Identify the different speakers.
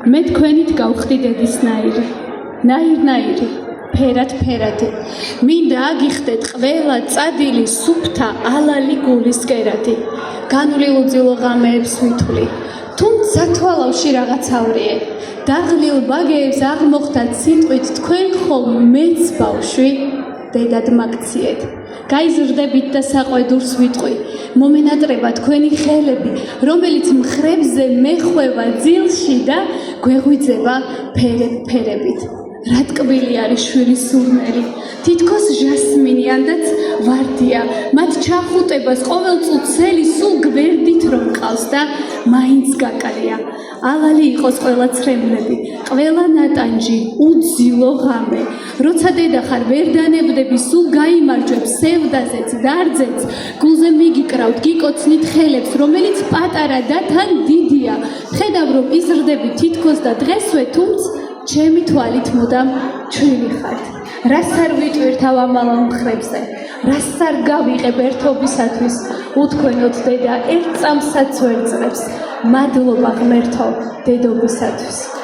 Speaker 1: მე თქვენით გავხდი დედისნაირი, ნაირ-ნაირი, ფერად-ფერადი. მინდა აგიხდეთ ყველა წადილი სუფთა ალალი გულის კერადი. განვლილ უძილო ღამეებს ვითვლი, თუმცა თვალავში რაღაცავრიე. დაღლილ ბაგეებს აღმოხდათ სიტყვით თქვენ ხომ მეც ბავშვი, დედად მაგციეთ. გაიზრდებით და საყვედურს ვიტყვი, მომენატრება თქვენი ხელები, რომელიც მხრებზე მეხვევა ძილში და გვეღვიძება ფერებით. რა ტკბილი არის შვილის სურნელი, თითქოს ჟასმინიანდაც ვარდია, მათ ჩახუტებას ყოველწუთსელი სულ გვერდით რომ ყავს და მაინც გაკალია. ალალი იყოს ყველა ცრემლები, ყველა ნატანჯი, უძილო ღამე. როცა დედა ხარ ვერ დანებდები, სულ გაიმარჯვებ სევდაზეც, დარძეც, გულზე მიგიკრავთ, გიკოცნით ხელებს, რომელიც პატარა და თან დიდია. ხედავ რომ იზრდები თითქოს და დღესვე, თუმცა ჩემი თვალით მუდამ ჩვილი ხართ. რას არ ვიტვირთავ ამალავ მხრებზე, რას არ გავიყებ ერთობისათვის, უთქვენოთ დედა ერთ წამსაც ვერ წრებს, მადლობა ღმერთო დედობისათვის.